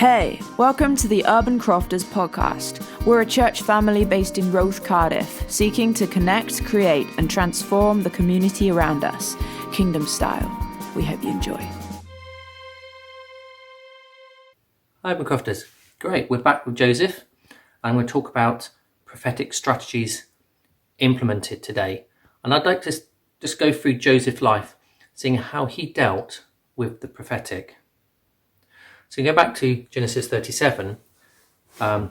Hey, welcome to the Urban Crofters podcast. We're a church family based in Roath, Cardiff, seeking to connect, create, and transform the community around us, kingdom style. We hope you enjoy. Hi, Urban Crofters. Great, we're back with Joseph, and we'll talk about prophetic strategies implemented today. And I'd like to just go through Joseph's life, seeing how he dealt with the prophetic. So you go back to Genesis 37,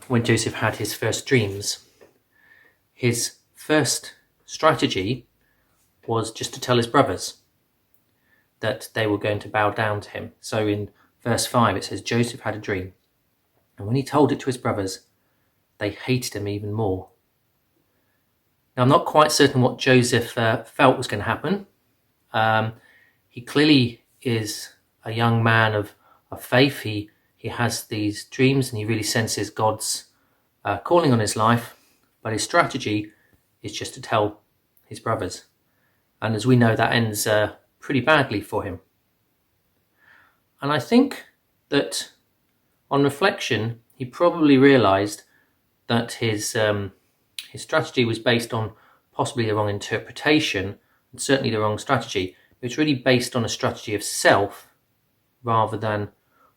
when Joseph had his first dreams. His first strategy was just to tell his brothers that they were going to bow down to him. So in verse 5 it says, Joseph had a dream, and when he told it to his brothers, they hated him even more. Now I'm not quite certain what Joseph felt was going to happen. He clearly is a young man of faith. He has these dreams and he really senses God's calling on his life, but his strategy is just to tell his brothers. And as we know, that ends pretty badly for him. And I think that on reflection, he probably realized that his strategy was based on possibly the wrong interpretation and certainly the wrong strategy. It was really based on a strategy of self rather than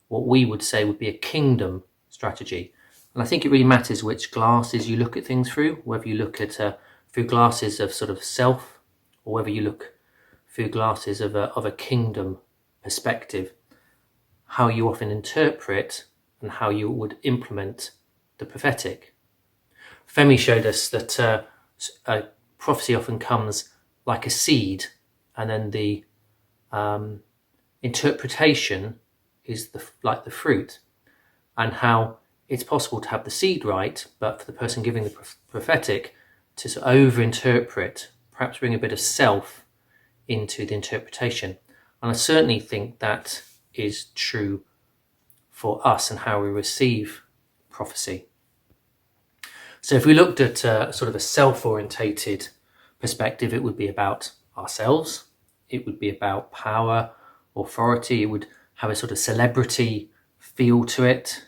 what we would say would be a kingdom strategy. And I think it really matters which glasses you look at things through, whether you look at through glasses of sort of self, or whether you look through glasses of a kingdom perspective, how you often interpret and how you would implement the prophetic. Femi showed us that a prophecy often comes like a seed, and then the interpretation is like the fruit, and how it's possible to have the seed right, but for the person giving the prophetic to sort of over-interpret, perhaps bring a bit of self into the interpretation. And I certainly think that is true for us and how we receive prophecy. So if we looked at sort of a self-orientated perspective, it would be about ourselves. It would be about power, authority. It would have a sort of celebrity feel to it,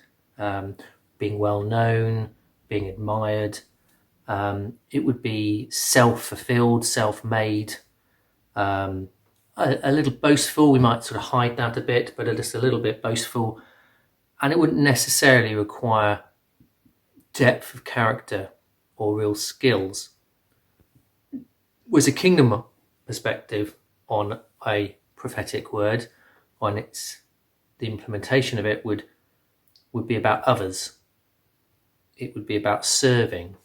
being well known, being admired. It would be self-fulfilled, self-made, a little boastful. We might sort of hide that a bit, but just a little bit boastful. And it wouldn't necessarily require depth of character or real skills. Was a kingdom perspective on a prophetic word, on the implementation of it would be about others. It would be about serving.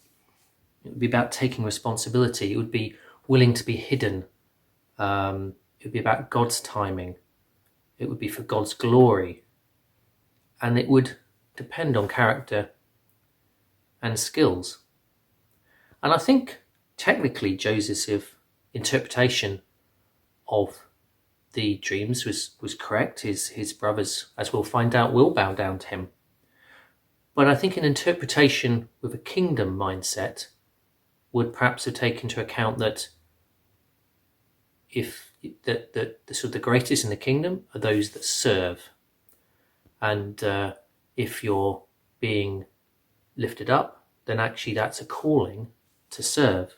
It would be about taking responsibility. It would be willing to be hidden. It would be about God's timing. It would be for God's glory. And it would depend on character and skills. And I think technically Joseph's interpretation of the dreams was correct. His brothers, as we'll find out, will bow down to him. But I think an interpretation with a kingdom mindset would perhaps have taken into account that if the sort of the greatest in the kingdom are those that serve, and if you're being lifted up, then actually that's a calling to serve.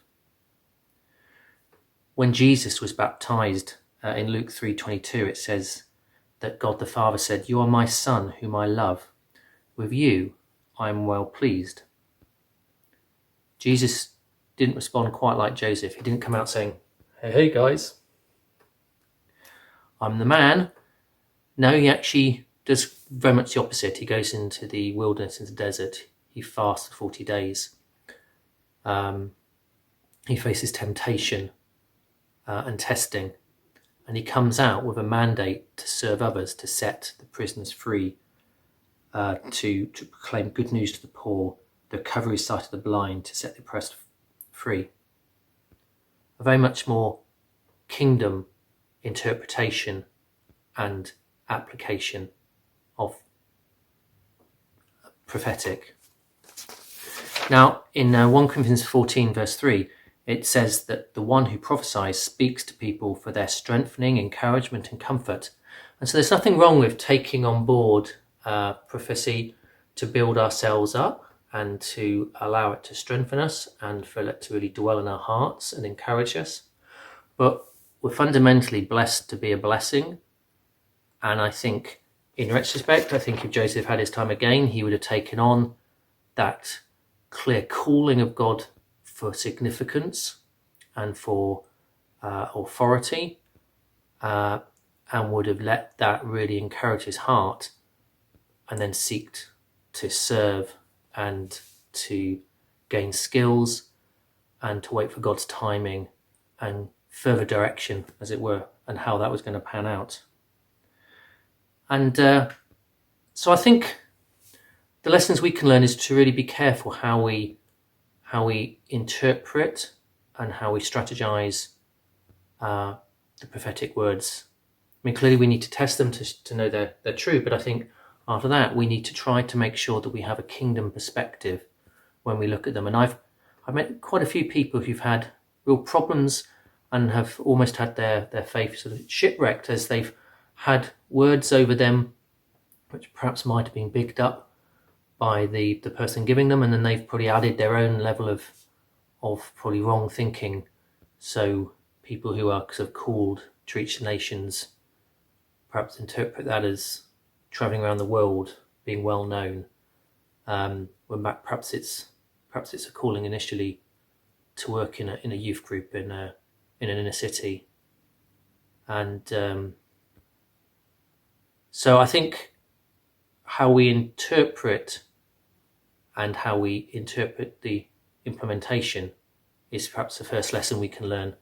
When Jesus was baptized in Luke 3:22, it says that God the Father said, "You are my Son, whom I love. With you I am well pleased." Jesus didn't respond quite like Joseph. He didn't come out saying, hey guys, I'm the man. No, he actually does very much the opposite. He goes into the wilderness, into the desert. He fasts for 40 days. He faces temptation and testing. And he comes out with a mandate to serve others, to set the prisoners free, to proclaim good news to the poor, the recovery sight of the blind, to set the oppressed free. A very much more kingdom interpretation and application of prophetic. Now, in 1 Corinthians 14, verse 3, it says that the one who prophesies speaks to people for their strengthening, encouragement and comfort. And so there's nothing wrong with taking on board prophecy to build ourselves up and to allow it to strengthen us and for it to really dwell in our hearts and encourage us. But we're fundamentally blessed to be a blessing. And I think, in retrospect, I think if Joseph had his time again, he would have taken on that clear calling of God for significance and for authority, and would have let that really encourage his heart, and then seek to serve and to gain skills and to wait for God's timing and further direction, as it were, and how that was going to pan out. And so I think the lessons we can learn is to really be careful how we interpret and how we strategize the prophetic words. I mean, clearly we need to test them to know they're true, but I think after that we need to try to make sure that we have a kingdom perspective when we look at them. And I've met quite a few people who've had real problems and have almost had their faith sort of shipwrecked as they've had words over them which perhaps might have been bigged up by the person giving them, and then they've probably added their own level of probably wrong thinking. So people who are sort of called to reach the nations perhaps interpret that as travelling around the world, being well known, when perhaps it's a calling initially to work in a youth group in an inner city. And so I think how we interpret and how we interpret the implementation is perhaps the first lesson we can learn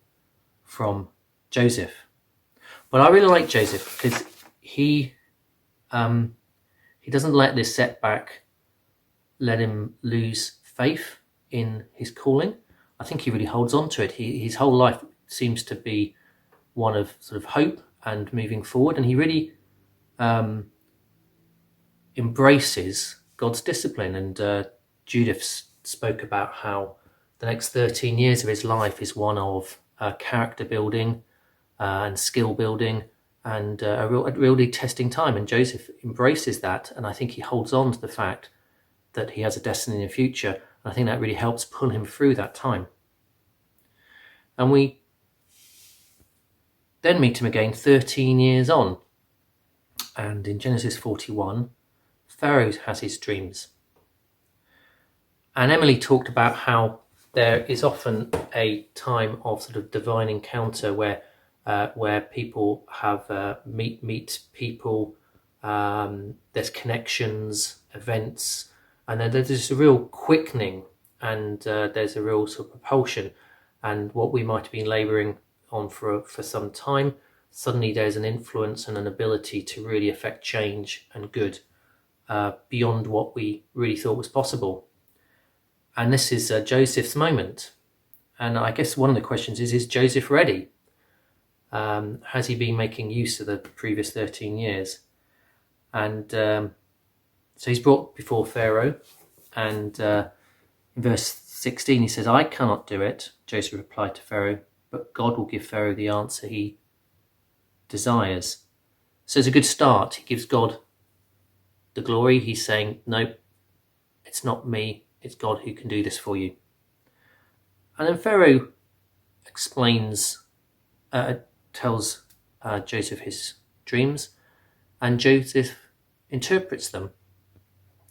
from Joseph. But I really like Joseph because he doesn't let this setback let him lose faith in his calling. I think he really holds on to it. His whole life seems to be one of sort of hope and moving forward, and he really embraces God's discipline. And Judith spoke about how the next 13 years of his life is one of character building and skill building and a really testing time. And Joseph embraces that, and I think he holds on to the fact that he has a destiny in the future. And I think that really helps pull him through that time. And we then meet him again 13 years on. And in Genesis 41, Pharaoh has his dreams. And Emily talked about how there is often a time of sort of divine encounter where people have meet people, there's connections, events, and then there's just a real quickening, and there's a real sort of propulsion. And what we might have been labouring on for some time, suddenly there's an influence and an ability to really affect change and good beyond what we really thought was possible. And this is Joseph's moment. And I guess one of the questions is Joseph ready? Has he been making use of the previous 13 years? And so he's brought before Pharaoh, and in verse 16 he says, "I cannot do it," Joseph replied to Pharaoh, "but God will give Pharaoh the answer he desires." So it's a good start. He gives God the glory. He's saying, no, it's not me, it's God who can do this for you. And then Pharaoh tells Joseph his dreams, and Joseph interprets them.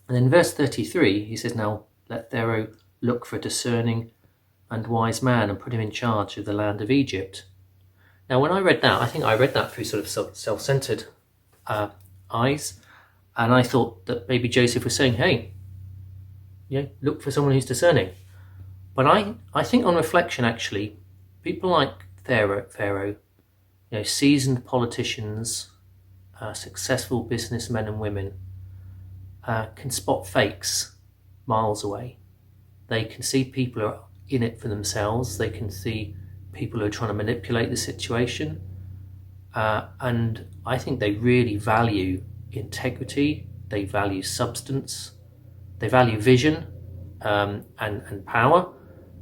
And in verse 33 he says, "Now let Pharaoh look for a discerning and wise man and put him in charge of the land of Egypt." Now when I read that, I think I read that through sort of self-centered eyes, and I thought that maybe Joseph was saying, hey, look for someone who's discerning. But I think on reflection, actually, people like Pharaoh, seasoned politicians, successful businessmen and women, can spot fakes miles away. They can see people are in it for themselves. They can see people who are trying to manipulate the situation. And I think they really value integrity. They value substance. They value vision and power.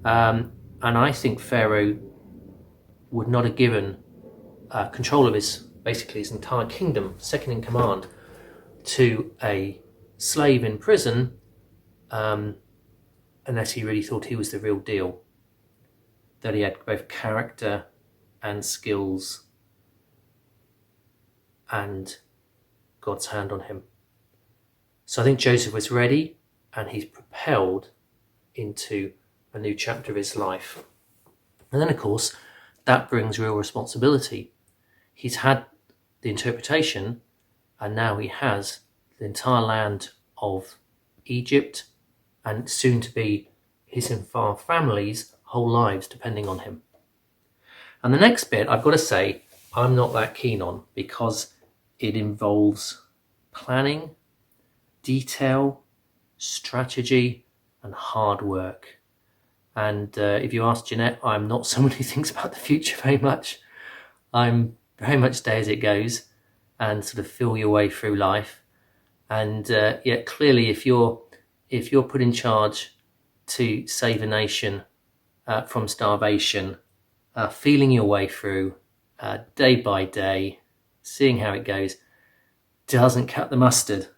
And I think Pharaoh would not have given control of his entire kingdom, second in command, to a slave in prison unless he really thought he was the real deal, that he had both character and skills and God's hand on him. So I think Joseph was ready, and he's propelled into a new chapter of his life. And then, of course, that brings real responsibility. He's had the interpretation, and now he has the entire land of Egypt, and soon to be his entire family's whole lives depending on him. And the next bit, I've got to say, I'm not that keen on, because it involves planning, detail, strategy, and hard work. And if you ask Jeanette, I'm not someone who thinks about the future very much. I'm very much stay as it goes and sort of feel your way through life. And yet clearly, if you're put in charge to save a nation from starvation, feeling your way through day by day, seeing how it goes, doesn't cut the mustard.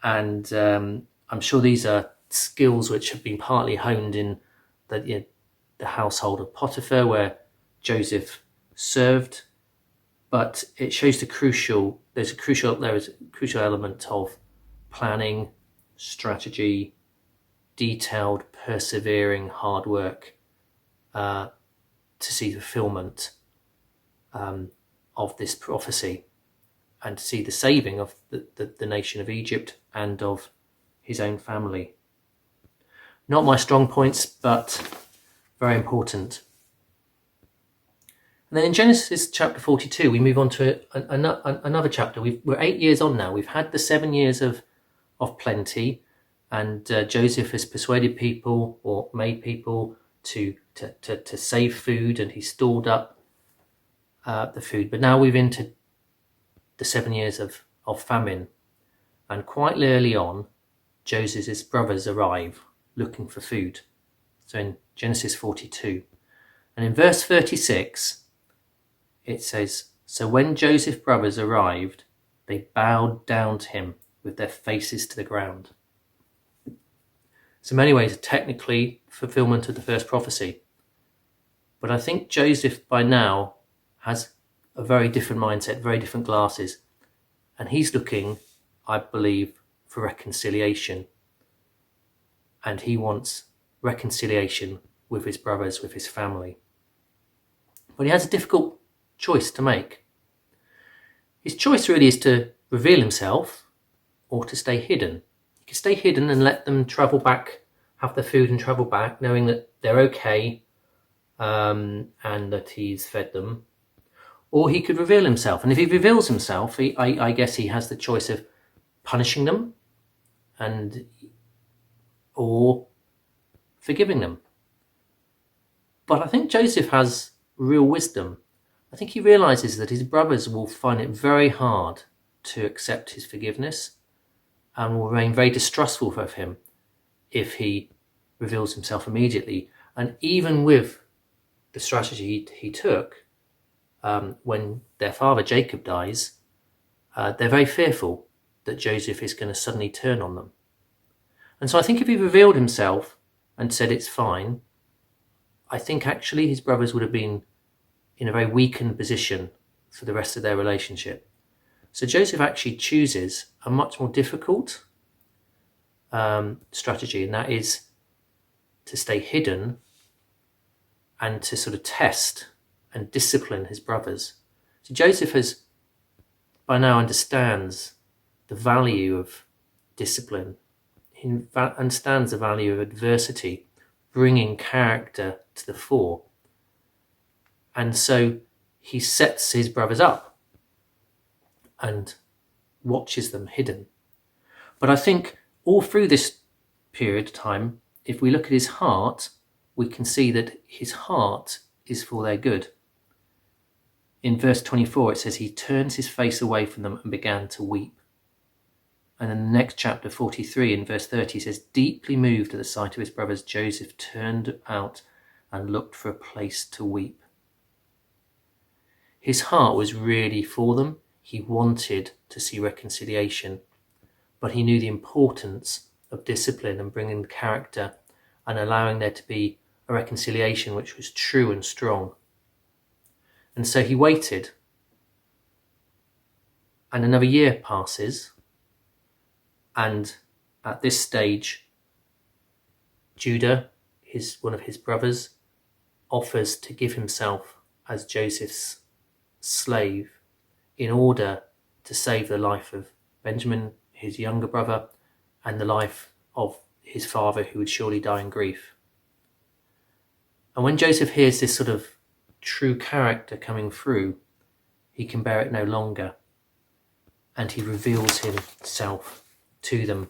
And I'm sure these are skills which have been partly honed in the household of Potiphar, where Joseph served. But it shows there's a crucial element of planning, strategy, detailed, persevering, hard work to see fulfillment of this prophecy, and to see the saving of the nation of Egypt and of his own family. Not my strong points, but very important. And then in Genesis chapter 42, we move on to another chapter. We're 8 years on now. We've had the 7 years of plenty, and Joseph has persuaded people, or made people, to save food, and he stored up the food. But now we've entered the 7 years of famine, and quite early on, Joseph's brothers arrive looking for food. So in Genesis 42, and in verse 36, it says, "So when Joseph's brothers arrived, they bowed down to him with their faces to the ground." So in many ways, technically fulfillment of the first prophecy. But I think Joseph by now has a very different mindset, very different glasses. And he's looking, I believe, for reconciliation. And he wants reconciliation with his brothers, with his family. But he has a difficult choice to make. His choice really is to reveal himself or to stay hidden. He can stay hidden and let them travel back, have their food and travel back, knowing that they're okay and that he's fed them. Or he could reveal himself. And if he reveals himself, I guess he has the choice of punishing them or forgiving them. But I think Joseph has real wisdom. I think he realizes that his brothers will find it very hard to accept his forgiveness and will remain very distrustful of him if he reveals himself immediately. And even with the strategy he took, when their father Jacob dies, they're very fearful that Joseph is going to suddenly turn on them. And so I think if he revealed himself and said it's fine, I think actually his brothers would have been in a very weakened position for the rest of their relationship. So Joseph actually chooses a much more difficult strategy, and that is to stay hidden and to sort of test and discipline his brothers. So Joseph by now understands the value of discipline. He understands the value of adversity, bringing character to the fore. And so he sets his brothers up and watches them hidden. But I think all through this period of time, if we look at his heart, we can see that his heart is for their good. In verse 24, it says he turns his face away from them and began to weep. And in the next chapter, 43, in verse 30, it says, deeply moved at the sight of his brothers, Joseph turned out and looked for a place to weep. His heart was really for them. He wanted to see reconciliation, but he knew the importance of discipline and bringing the character and allowing there to be a reconciliation which was true and strong. And so he waited. And another year passes, and at this stage, Judah, one of his brothers, offers to give himself as Joseph's slave in order to save the life of Benjamin, his younger brother, and the life of his father, who would surely die in grief. And when Joseph hears this sort of true character coming through, he can bear it no longer, and he reveals himself to them.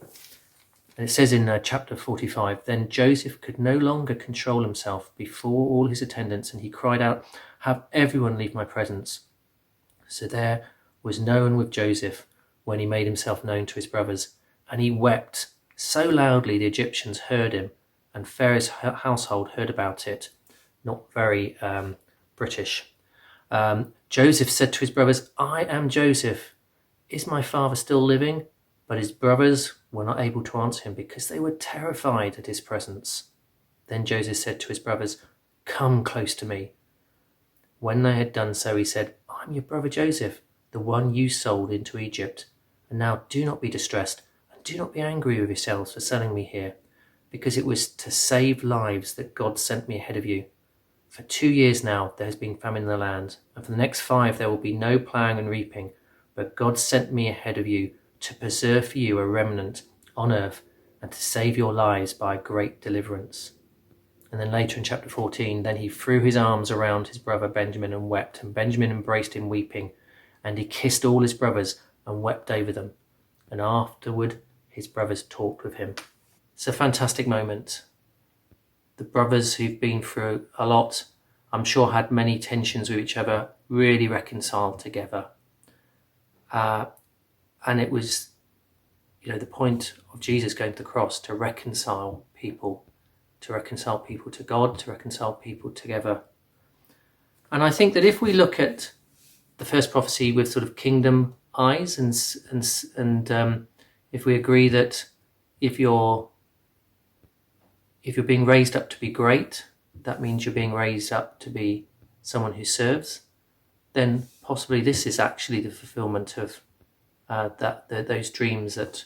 And it says in chapter 45, "Then Joseph could no longer control himself before all his attendants, and he cried out, 'Have everyone leave my presence.' So there was no one with Joseph when he made himself known to his brothers, and he wept so loudly the Egyptians heard him, and Pharaoh's household heard about it." Not very British. Joseph said to his brothers, "I am Joseph. Is my father still living?" But his brothers were not able to answer him because they were terrified at his presence. Then Joseph said to his brothers, "Come close to me." When they had done so, he said, "I'm your brother Joseph, the one you sold into Egypt. And now do not be distressed, and do not be angry with yourselves for selling me here, because it was to save lives that God sent me ahead of you. For 2 years now there has been famine in the land, and for the next 5 there will be no ploughing and reaping. But God sent me ahead of you to preserve for you a remnant on earth and to save your lives by a great deliverance." And then later in chapter 14, "Then he threw his arms around his brother Benjamin and wept, and Benjamin embraced him weeping, and he kissed all his brothers and wept over them. And afterward his brothers talked with him." It's a fantastic moment. The brothers who've been through a lot, I'm sure had many tensions with each other, really reconciled together. And it was, the point of Jesus going to the cross to reconcile people to God, to reconcile people together. And I think that if we look at the first prophecy with sort of kingdom eyes, and if we agree that if you're being raised up to be great, that means you're being raised up to be someone who serves, then possibly this is actually the fulfillment of those dreams that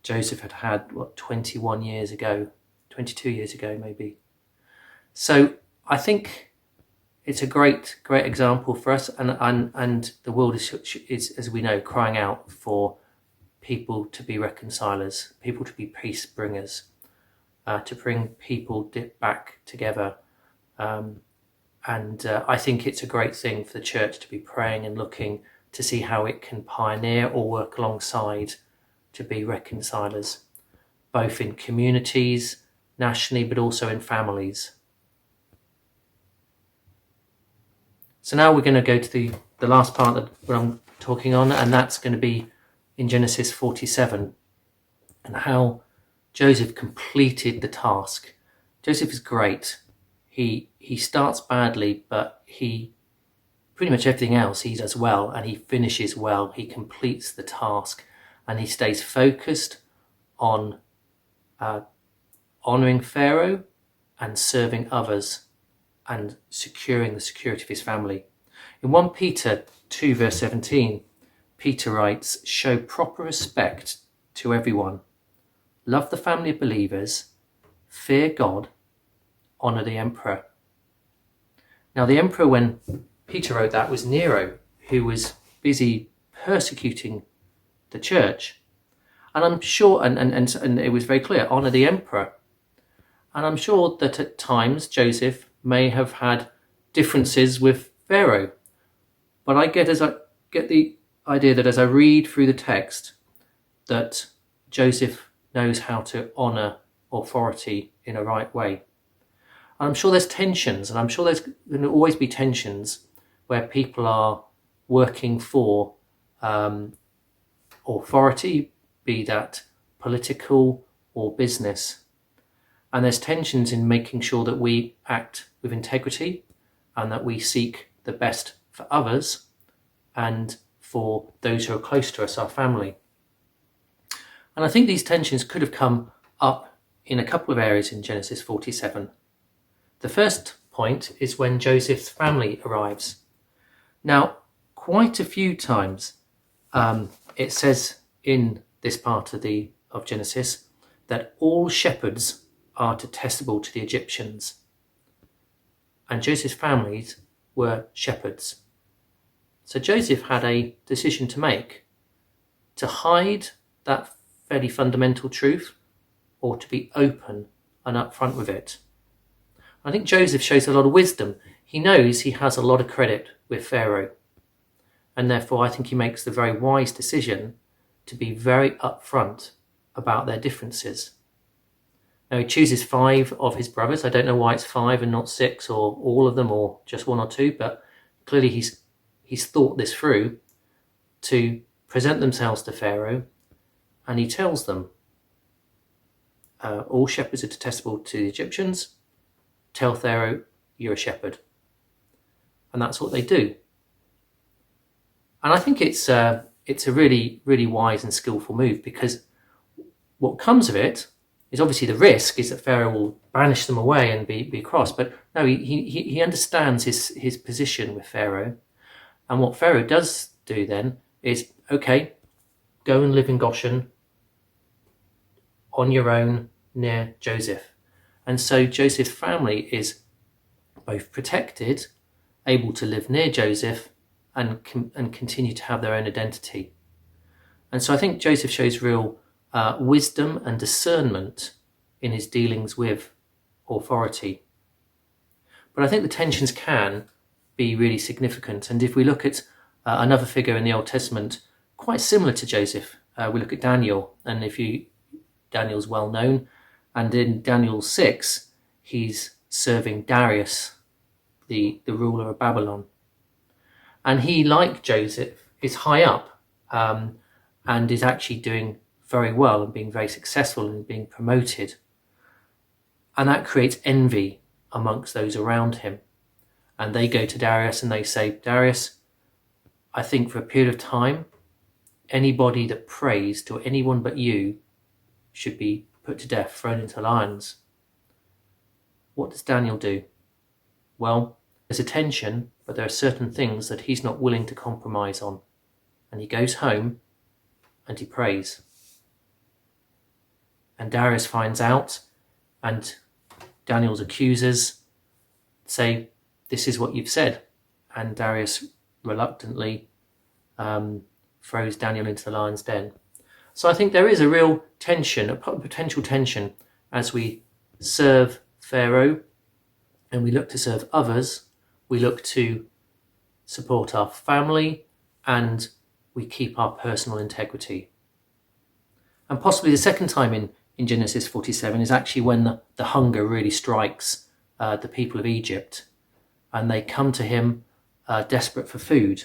Joseph had 21 years ago, 22 years ago maybe. So I think it's a great example for us, and the world is, as we know, crying out for people to be reconcilers, people to be peace bringers, to bring people back together. And I think it's a great thing for the church to be praying and looking to see how it can pioneer or work alongside to be reconcilers, both in communities, nationally, but also in families. So now we're going to go to the last part of what I'm talking on, and that's going to be in Genesis 47, and how Joseph completed the task. Joseph is great. He starts badly, but he pretty much everything else he does well, and he finishes well. He completes the task, and he stays focused on honouring Pharaoh and serving others and securing the security of his family. In 1 Peter 2 verse 17, Peter writes, "Show proper respect to everyone. Love the family of believers. Fear God. Honour the emperor." Now the emperor, when Peter wrote that, was Nero, who was busy persecuting the church. And I'm sure, and it was very clear, honour the emperor. And I'm sure that at times Joseph may have had differences with Pharaoh. But I get the idea that as I read through the text, that Joseph knows how to honour authority in a right way. And I'm sure there's tensions, and I'm sure there's going to always be tensions where people are working for authority, be that political or business. And there's tensions in making sure that we act with integrity and that we seek the best for others and for those who are close to us, our family. And I think these tensions could have come up in a couple of areas in Genesis 47. The first point is when Joseph's family arrives. Now, quite a few times it says in this part of Genesis that all shepherds are detestable to the Egyptians. And Joseph's families were shepherds. So Joseph had a decision to make: to hide that fairly fundamental truth, or to be open and upfront with it. I think Joseph shows a lot of wisdom. He knows he has a lot of credit with Pharaoh, and therefore I think he makes the very wise decision to be very upfront about their differences. Now he chooses 5 of his brothers. I don't know why it's 5 and not 6, or all of them, or just 1 or 2, but clearly he's thought this through to present themselves to Pharaoh, and he tells them, all shepherds are detestable to the Egyptians. Tell Pharaoh you're a shepherd. And that's what they do. And I think it's a really, really wise and skillful move, because what comes of it is obviously the risk is that Pharaoh will banish them away and be cross. But no, he understands his position with Pharaoh. And what Pharaoh does do then is, okay, go and live in Goshen on your own near Joseph. And so Joseph's family is both protected, able to live near Joseph, and continue to have their own identity. And so I think Joseph shows real wisdom and discernment in his dealings with authority. But I think the tensions can be really significant. And if we look at another figure in the Old Testament, quite similar to Joseph, we look at Daniel. And Daniel's well known. And in Daniel 6, he's serving Darius, the ruler of Babylon. And he, like Joseph, is high up and is actually doing very well and being very successful and being promoted. And that creates envy amongst those around him. And they go to Darius and they say, Darius, I think for a period of time, anybody that prays to anyone but you should be put to death, thrown into lions. What does Daniel do? Well, there's a tension, but there are certain things that he's not willing to compromise on. And he goes home and he prays. And Darius finds out, and Daniel's accusers say, this is what you've said. And Darius reluctantly throws Daniel into the lion's den. So I think there is a real tension, a potential tension, as we serve Pharaoh and we look to serve others. We look to support our family and we keep our personal integrity. And possibly the second time in Genesis 47 is actually when the hunger really strikes the people of Egypt, and they come to him desperate for food.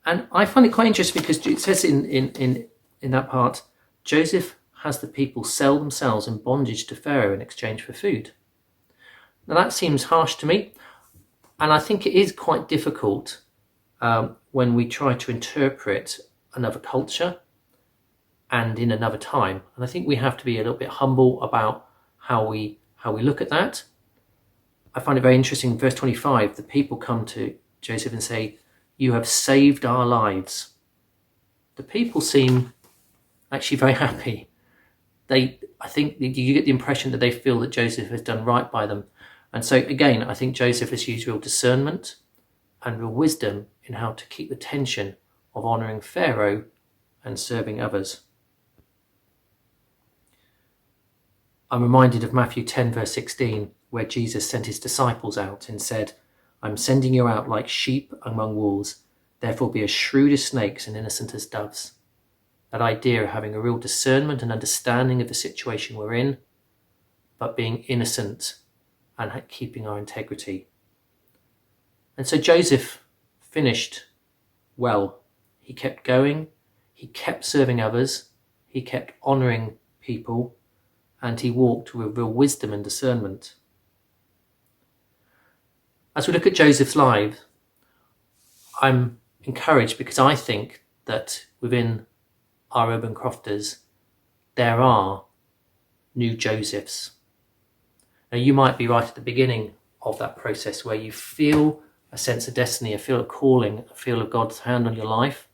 And I find it quite interesting because it says in that part, Joseph has the people sell themselves in bondage to Pharaoh in exchange for food. Now that seems harsh to me, and I think it is quite difficult when we try to interpret another culture and in another time. And I think we have to be a little bit humble about how we look at that. I find it very interesting in verse 25, the people come to Joseph and say, you have saved our lives. The people seem actually very happy. I think you get the impression that they feel that Joseph has done right by them. And so again, I think Joseph has used real discernment and real wisdom in how to keep the tension of honouring Pharaoh and serving others. I'm reminded of Matthew 10 verse 16, where Jesus sent his disciples out and said, I'm sending you out like sheep among wolves, therefore be as shrewd as snakes and innocent as doves. That idea of having a real discernment and understanding of the situation we're in, but being innocent and keeping our integrity. And so Joseph finished well. He kept going, he kept serving others, he kept honouring people, and he walked with real wisdom and discernment. As we look at Joseph's life, I'm encouraged because I think that within our Urban Crofters, there are new Josephs. Now, you might be right at the beginning of that process where you feel a sense of destiny, a feel of calling, a feel of God's hand on your life,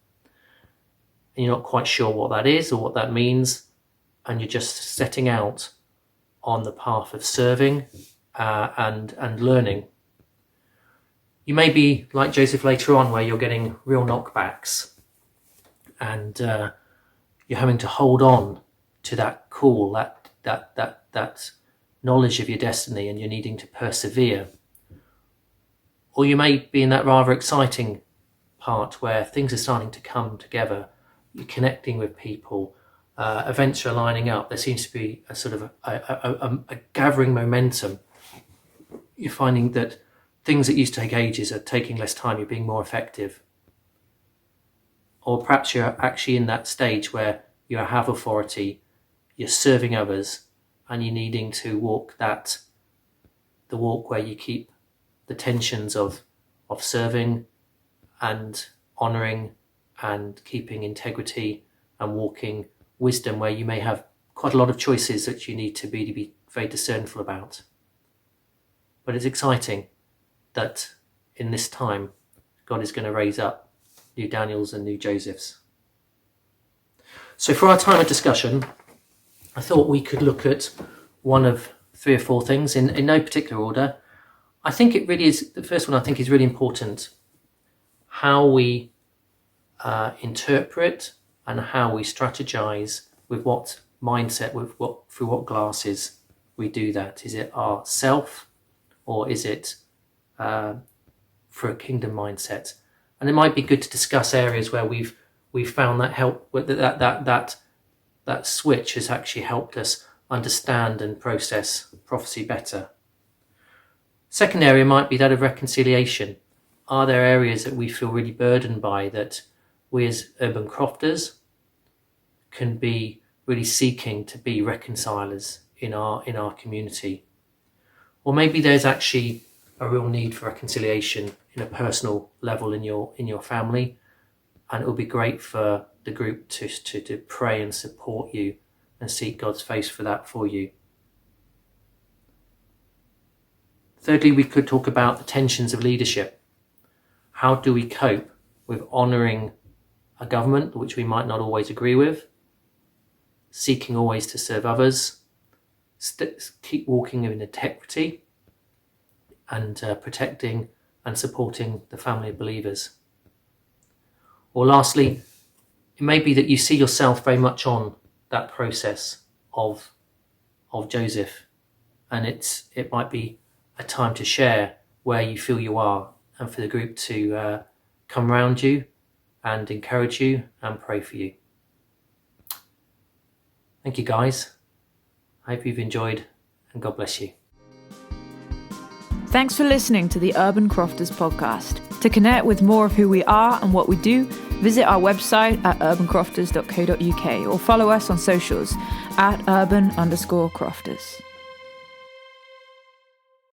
and you're not quite sure what that is or what that means, and you're just setting out on the path of serving and learning. You may be like Joseph later on, where you're getting real knockbacks and you're having to hold on to that call, that knowledge of your destiny, and you're needing to persevere. Or you may be in that rather exciting part where things are starting to come together. You're connecting with people, events are lining up. There seems to be a sort of a gathering momentum. You're finding that things that used to take ages are taking less time. You're being more effective. Or perhaps you're actually in that stage where you have authority, you're serving others, and you're needing to walk the walk where you keep the tensions of serving and honouring and keeping integrity and walking wisdom, where you may have quite a lot of choices that you need to be very discernful about. But it's exciting that in this time, God is going to raise up new Daniels and new Josephs. So for our time of discussion, I thought we could look at one of 3 or 4 things in no particular order. I think it really is, the first one I think is really important, how we interpret and how we strategize, with what mindset, through what glasses we do that. Is it our self, or is it for a kingdom mindset? And it might be good to discuss areas where we've found that help, that switch has actually helped us understand and process prophecy better. Second area might be that of reconciliation. Are there areas that we feel really burdened by, that we as urban crofters can be really seeking to be reconcilers in our community? Or maybe there's actually a real need for reconciliation in a personal level in your family, and it will be great for the group to pray and support you and seek God's face for that for you. Thirdly, we could talk about the tensions of leadership. How do we cope with honouring a government which we might not always agree with, seeking always to serve others, keep walking in integrity, and protecting and supporting the family of believers? Or lastly, it may be that you see yourself very much on that process of Joseph, and it might be a time to share where you feel you are, and for the group to come around you and encourage you and pray for you. Thank you, guys. I hope you've enjoyed, and God bless you. Thanks for listening to the Urban Crofters podcast. To connect with more of who we are and what we do, visit our website at urbancrofters.co.uk or follow us on socials at urban_crofters.